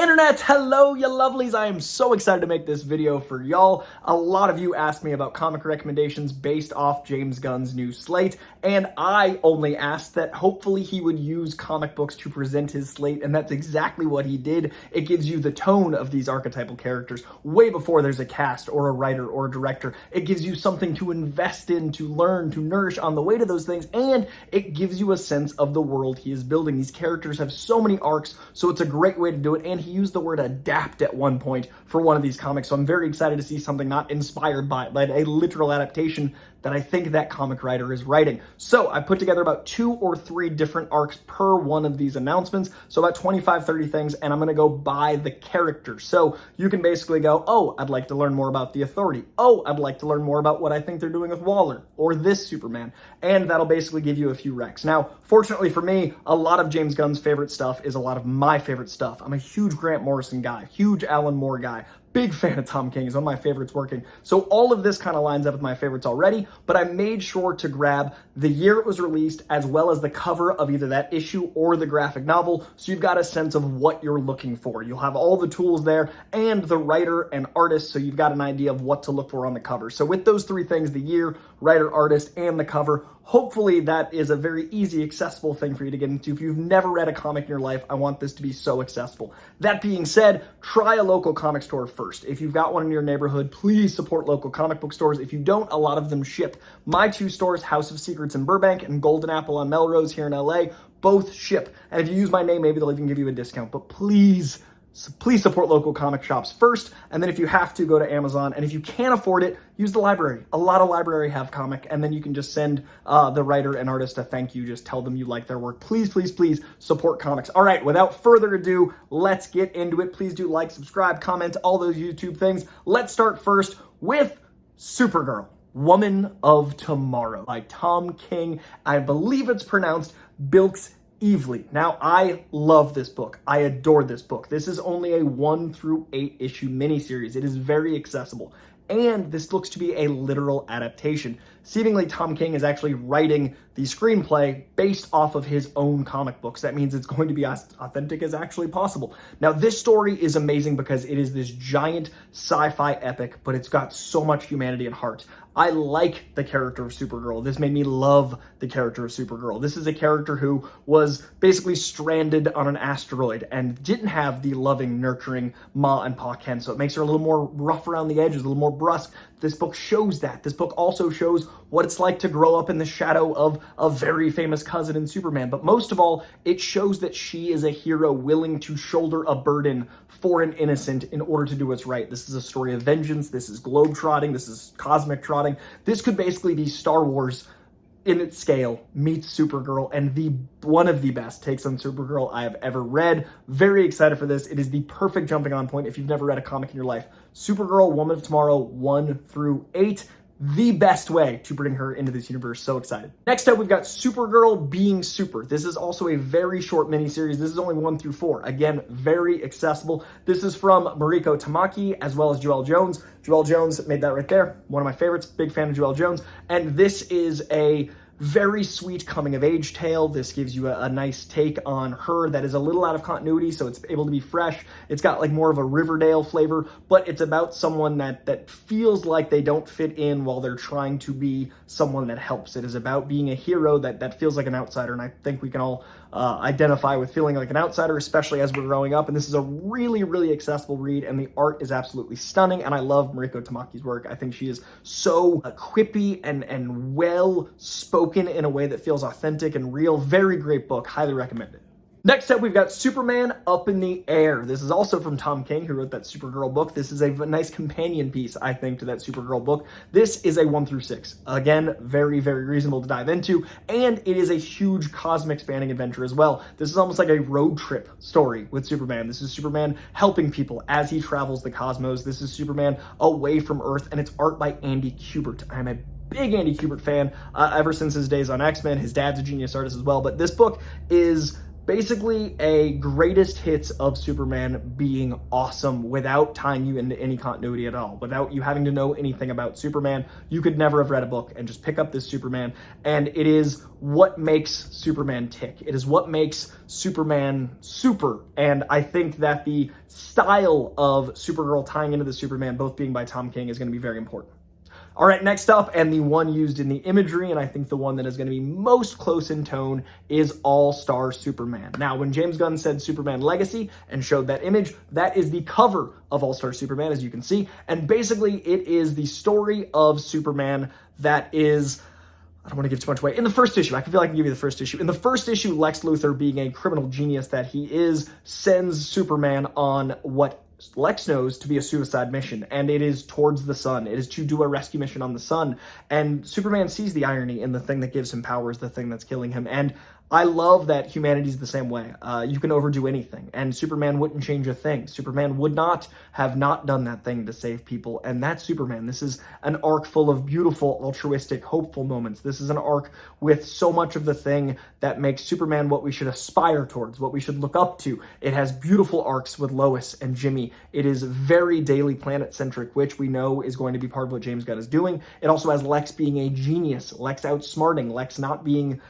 Internet, hello you lovelies. I am so excited to make this video for y'all. A lot of you asked me about comic recommendations based off James Gunn's new Slate, and I only asked that hopefully he would use comic books to present his slate, and that's exactly what he did. It gives you the tone of these archetypal characters way before there's a cast or a writer or a director. It gives you something to invest in, to learn, to nourish on the way to those things, and it gives you a sense of the world he is building. These characters have so many arcs, so it's a great way to do it, and he used the word adapt at one point for one of these comics, so I'm very excited to see something not inspired by it, but a literal adaptation that I think that comic writer is writing. So I put together about 2 or 3 different arcs per one of these announcements, so about 25, 30 things, and I'm gonna go by the character. So you can basically go, oh, I'd like to learn more about the Authority. Oh, I'd like to learn more about what I think they're doing with Waller, or this Superman, and that'll basically give you a few recs. Now, fortunately for me, a lot of James Gunn's favorite stuff is a lot of my favorite stuff. I'm a huge Grant Morrison guy, huge Alan Moore guy, big fan of Tom King, is one of my favorites working. So all of this kind of lines up with my favorites already, but I made sure to grab the year it was released as well as the cover of either that issue or the graphic novel, so you've got a sense of what you're looking for. You'll have all the tools there and the writer and artist, so you've got an idea of what to look for on the cover. So with those 3 things, the year, writer, artist, and the cover, hopefully that is a very easy, accessible thing for you to get into. If you've never read a comic in your life, I want this to be so accessible. That being said, try a local comic store first. If you've got one in your neighborhood, please support local comic book stores. If you don't, a lot of them ship. My 2 stores, House of Secrets in Burbank and Golden Apple on Melrose here in LA, both ship. And if you use my name, maybe they'll even give you a discount. But please support local comic shops first, and then if you have to, go to Amazon, and if you can't afford it, use the library. A lot of libraries have comic, and then you can just send the writer and artist a thank you. Just tell them you like their work. Please, please, please support comics. All right, without further ado, let's get into it. Please do like, subscribe, comment, all those YouTube things. Let's start first with Supergirl, Woman of Tomorrow by Tom King. I believe it's pronounced Bilks Evely. Now, I love this book. I adore this book. This is only a 1 through 8 issue miniseries. It is very accessible. And this looks to be a literal adaptation. Seemingly, Tom King is actually writing the screenplay based off of his own comic books. That means it's going to be as authentic as actually possible. Now, this story is amazing because it is this giant sci-fi epic, but it's got so much humanity and heart. I like the character of Supergirl. This made me love the character of Supergirl. This is a character who was basically stranded on an asteroid and didn't have the loving, nurturing Ma and Pa Ken, so it makes her a little more rough around the edges, a little more brusque. This book shows that. This book also shows what it's like to grow up in the shadow of a very famous cousin in Superman. But most of all, it shows that she is a hero willing to shoulder a burden for an innocent in order to do what's right. This is a story of vengeance. This is globe-trotting. This is cosmic trotting. This could basically be Star Wars in its scale meets Supergirl, and one of the best takes on Supergirl I have ever read. Very excited for this. It is the perfect jumping on point if you've never read a comic in your life. Supergirl, Woman of Tomorrow, 1 through 8. The best way to bring her into this universe. So excited. Next up, we've got Supergirl Being Super. This is also a very short miniseries. This is only 1 through 4. Again, very accessible. This is from Mariko Tamaki as well as Joelle Jones. Joelle Jones made that right there. One of my favorites. Big fan of Joelle Jones. And this is a very sweet coming-of-age tale. This gives you a nice take on her that is a little out of continuity, so it's able to be fresh. It's got like more of a Riverdale flavor, but it's about someone that feels like they don't fit in while they're trying to be someone that helps. It is about being a hero that feels like an outsider, and I think we can all identify with feeling like an outsider, especially as we're growing up. And this is a really, really accessible read, and the art is absolutely stunning, and I love Mariko Tamaki's work. I think she is so quippy and well-spoken in a way that feels authentic and real. Very great book. Highly recommend it. Next up, we've got Superman Up in the Air. This is also from Tom King, who wrote that Supergirl book. This is a nice companion piece, I think, to that Supergirl book. This is a 1 through 6. Again, very, very reasonable to dive into, and it is a huge cosmic spanning adventure as well. This is almost like a road trip story with Superman. This is Superman helping people as he travels the cosmos. This is Superman away from Earth, and it's art by Andy Kubert. I'm a big Andy Kubert fan ever since his days on X-Men. His dad's a genius artist as well, but this book is Basically, a greatest hits of Superman being awesome without tying you into any continuity at all. Without you having to know anything about Superman, you could never have read a book and just pick up this Superman. And it is what makes Superman tick. It is what makes Superman super. And I think that the style of Supergirl tying into the Superman, both being by Tom King, is going to be very important. All right, next up, and the one used in the imagery, and I think the one that is going to be most close in tone, is All-Star Superman. Now, when James Gunn said Superman Legacy and showed that image, that is the cover of All-Star Superman, as you can see, and basically it is the story of Superman that is... I don't want to give too much away. In the first issue, I feel like I can give you the first issue. In the first issue, Lex Luthor, being a criminal genius that he is, sends Superman on what Lex knows to be a suicide mission, and it is towards the sun. It is to do a rescue mission on the sun, and Superman sees the irony in the thing that gives him power is the thing that's killing him, and I love that humanity's the same way. You can overdo anything, and Superman wouldn't change a thing. Superman would not have not done that thing to save people, and that's Superman. This is an arc full of beautiful, altruistic, hopeful moments. This is an arc with so much of the thing that makes Superman what we should aspire towards, what we should look up to. It has beautiful arcs with Lois and Jimmy. It is very Daily Planet-centric, which we know is going to be part of what James Gunn is doing. It also has Lex being a genius, Lex outsmarting, Lex not being...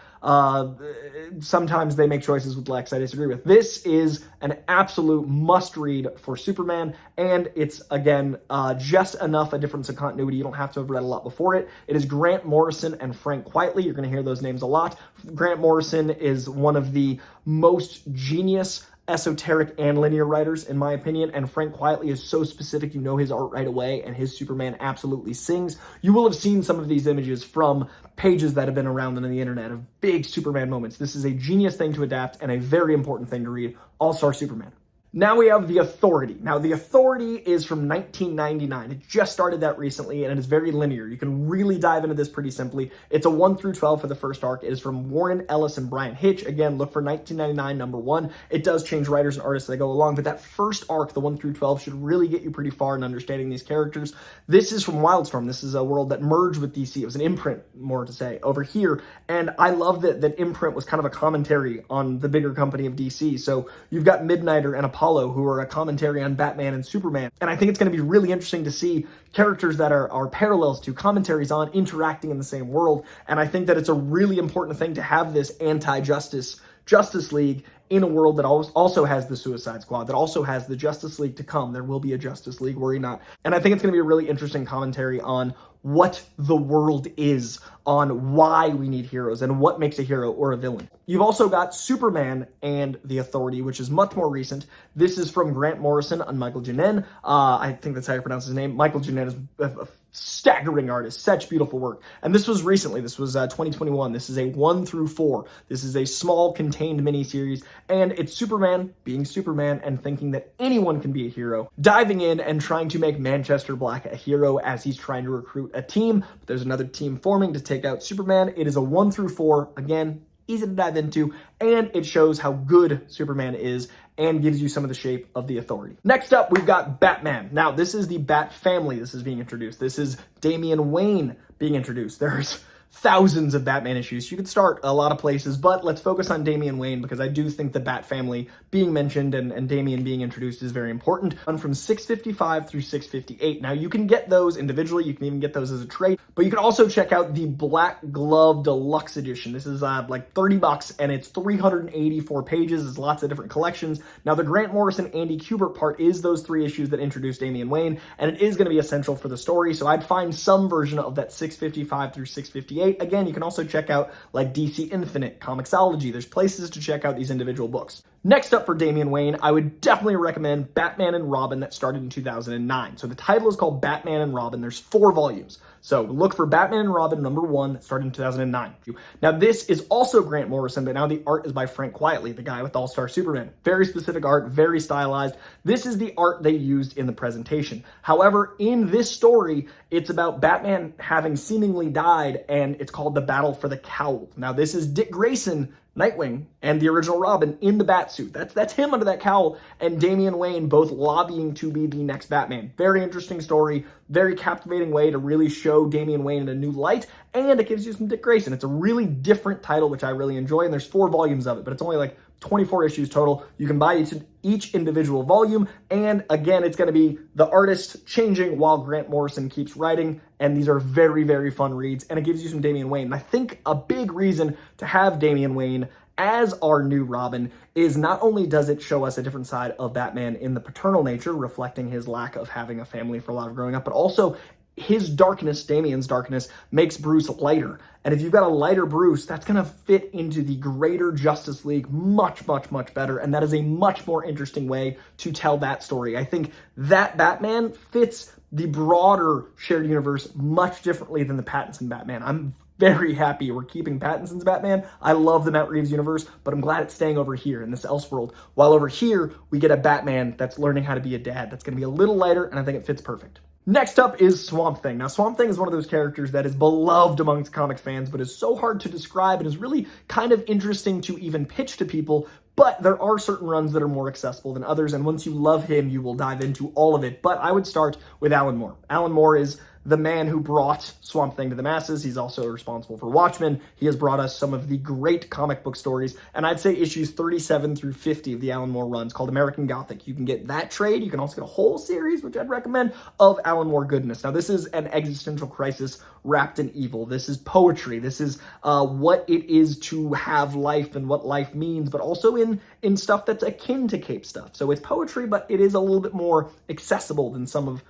sometimes they make choices with Lex I disagree with. This is an absolute must-read for Superman, and it's, again, just enough a difference in continuity. You don't have to have read a lot before it. It is Grant Morrison and Frank Quitely. You're going to hear those names a lot. Grant Morrison is one of the most genius esoteric and linear writers, in my opinion, and Frank Quitely is so specific, you know his art right away, and his Superman absolutely sings. You will have seen some of these images from pages that have been around on the internet of big Superman moments. This is a genius thing to adapt and a very important thing to read. All-Star Superman. Now we have The Authority. Now, The Authority is from 1999. It just started that recently, and it is very linear. You can really dive into this pretty simply. It's a 1 through 12 for the first arc. It is from Warren Ellis and Brian Hitch. Again, look for 1999 number 1. It does change writers and artists as they go along, but that first arc, the 1 through 12, should really get you pretty far in understanding these characters. This is from Wildstorm. This is a world that merged with DC. It was an imprint, more to say, over here, and I love that imprint was kind of a commentary on the bigger company of DC. So you've got Midnighter and Apollo, who are a commentary on Batman and Superman. And I think it's going to be really interesting to see characters that are parallels to, commentaries on, interacting in the same world. And I think that it's a really important thing to have this anti-justice Justice League in a world that also has the Suicide Squad, that also has the Justice League to come. There will be a Justice League, worry not. And I think it's going to be a really interesting commentary on what the world is, on why we need heroes, and what makes a hero or a villain. You've also got Superman and The Authority, which is much more recent. This is from Grant Morrison and Michael Janin. I think that's how you pronounce his name. Michael Janin is a staggering artist, such beautiful work. And this was recently, this was 2021. This is a 1 through 4. This is a small, contained miniseries, and it's Superman being Superman and thinking that anyone can be a hero, diving in and trying to make Manchester Black a hero as he's trying to recruit a team. But there's another team forming to take out Superman. It is a 1 through 4. Again, easy to dive into, and it shows how good Superman is and gives you some of the shape of the Authority. Next up, we've got Batman. Now, this is the Bat family this is being introduced. This is Damian Wayne being introduced. There's thousands of Batman issues. You could start a lot of places, but let's focus on Damian Wayne because I do think the Bat family being mentioned and Damian being introduced is very important. And from 655 through 658. Now, you can get those individually. You can even get those as a trade, but you can also check out the Black Glove Deluxe Edition. This is like $30, and it's 384 pages. There's lots of different collections. Now, the Grant Morrison, Andy Kubert part is those 3 issues that introduce Damian Wayne, and it is going to be essential for the story, so I'd find some version of that 655 through 658. Again, you can also check out like DC Infinite, Comixology. There's places to check out these individual books. Next up for Damian Wayne, I would definitely recommend Batman and Robin that started in 2009. So the title is called Batman and Robin. There's 4 volumes. So look for Batman and Robin number 1 that started in 2009. Now this is also Grant Morrison, but now the art is by Frank Quitely, the guy with All-Star Superman. Very specific art, very stylized. This is the art they used in the presentation. However, in this story, it's about Batman having seemingly died, and it's called The Battle for the Cowl. Now this is Dick Grayson, Nightwing, and the original Robin in the Batsuit. That's him under that cowl, and Damian Wayne both lobbying to be the next Batman. Very interesting story, very captivating way to really show Damian Wayne in a new light, and it gives you some Dick Grayson. It's a really different title, which I really enjoy, and there's 4 volumes of it, but it's only like 24 issues total. You can buy each individual volume, and again, it's going to be the artist changing while Grant Morrison keeps writing, and these are very, very fun reads, and it gives you some Damian Wayne. And I think a big reason to have Damian Wayne as our new Robin is not only does it show us a different side of Batman in the paternal nature, reflecting his lack of having a family for a lot of growing up, but also his darkness, Damian's darkness, makes Bruce lighter. And if you've got a lighter Bruce, that's going to fit into the greater Justice League much, much, much better. And that is a much more interesting way to tell that story. I think that Batman fits the broader shared universe much differently than the Pattinson Batman. I'm very happy we're keeping Pattinson's Batman. I love the Matt Reeves universe, but I'm glad it's staying over here in this Elseworld. While over here, we get a Batman that's learning how to be a dad. That's going to be a little lighter, and I think it fits perfect. Next up is Swamp Thing. Now, Swamp Thing is one of those characters that is beloved amongst comic fans, but is so hard to describe and is really kind of interesting to even pitch to people. But there are certain runs that are more accessible than others, and once you love him, you will dive into all of it. But I would start with Alan Moore. Alan Moore is the man who brought Swamp Thing to the masses. He's also responsible for Watchmen. He has brought us some of the great comic book stories, and I'd say issues 37 through 50 of the Alan Moore runs called American Gothic. You can get that trade. You can also get a whole series, which I'd recommend, of Alan Moore goodness. Now, this is an existential crisis wrapped in evil. This is poetry. This is what it is to have life and what life means, but also in stuff that's akin to Cape stuff. So it's poetry, but it is a little bit more accessible than some of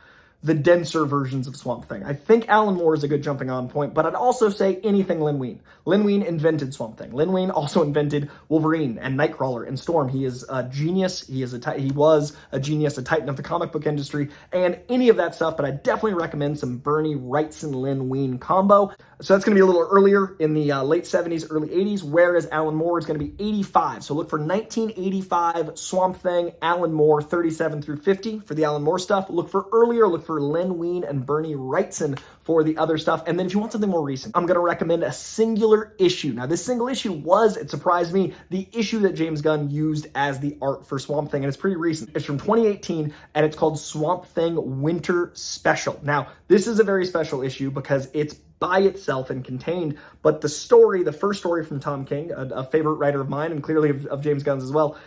the denser versions of Swamp Thing. I think Alan Moore is a good jumping on point, but I'd also say anything Len Wein. Len Wein invented Swamp Thing. Len Wein also invented Wolverine and Nightcrawler and Storm. He is a genius. He was a genius, a titan of the comic book industry, and any of that stuff, but I definitely recommend some Bernie Wrightson Len Wein combo. So that's going to be a little earlier in the late 70s, early 80s, whereas Alan Moore is going to be 85. So look for 1985 Swamp Thing, Alan Moore, 37 through 50 for the Alan Moore stuff. Look for Len Wein and Bernie Wrightson for the other stuff. And then if you want something more recent, I'm going to recommend a singular issue. Now, this single issue was, it surprised me, the issue that James Gunn used as the art for Swamp Thing, and it's pretty recent. It's from 2018, and it's called Swamp Thing Winter Special. Now, this is a very special issue because it's by itself and contained, but the story, the first story from Tom King, a favorite writer of mine and clearly of James Gunn's as well,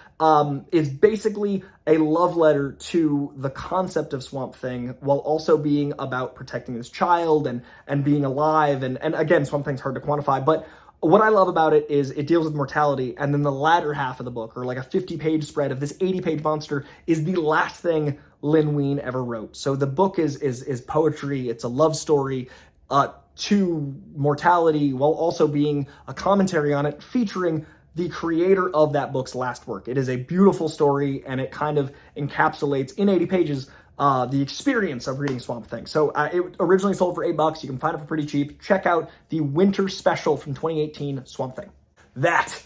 is basically a love letter to the concept of Swamp Thing while also being about protecting his child and being alive. And again, Swamp Thing's hard to quantify, but what I love about it is it deals with mortality, and then the latter half of the book, or like a 50-page spread of this 80-page monster, is the last thing Len Wein ever wrote. So the book is poetry, it's a love story, to mortality, while also being a commentary on it, featuring the creator of that book's last work. It is a beautiful story, and it kind of encapsulates, in 80 pages, the experience of reading Swamp Thing. So it originally sold for $8. You can find it for pretty cheap. Check out the Winter Special from 2018 Swamp Thing. That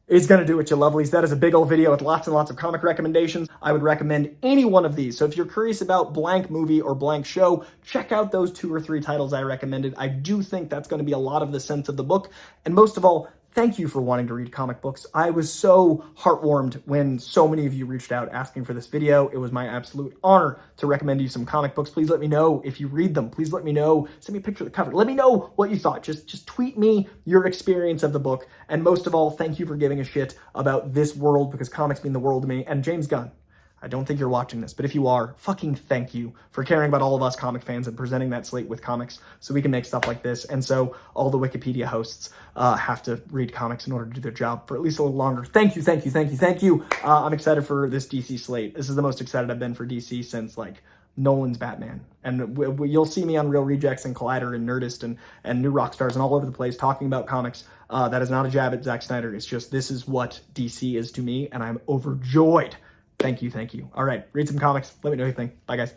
is going to do it, you lovelies. That is a big old video with lots and lots of comic recommendations. I would recommend any one of these. So if you're curious about blank movie or blank show, check out those 2 or 3 titles I recommended. I do think that's going to be a lot of the sense of the book. And most of all, thank you for wanting to read comic books. I was so heartwarmed when so many of you reached out asking for this video. It was my absolute honor to recommend you some comic books. Please let me know if you read them. Please let me know. Send me a picture of the cover. Let me know what you thought. Just tweet me your experience of the book. And most of all, thank you for giving a shit about this world, because comics mean the world to me. And James Gunn, I don't think you're watching this, but if you are, fucking thank you for caring about all of us comic fans and presenting that slate with comics so we can make stuff like this. And so all the Wikipedia hosts have to read comics in order to do their job for at least a little longer. Thank you, thank you, thank you, thank you. I'm excited for this DC slate. This is the most excited I've been for DC since, like, Nolan's Batman. And you'll see me on Real Rejects and Collider and Nerdist and New Rockstars and all over the place talking about comics. That is not a jab at Zack Snyder. It's just, this is what DC is to me, and I'm overjoyed. Thank you, thank you. All right, read some comics. Let me know what you think. Bye, guys.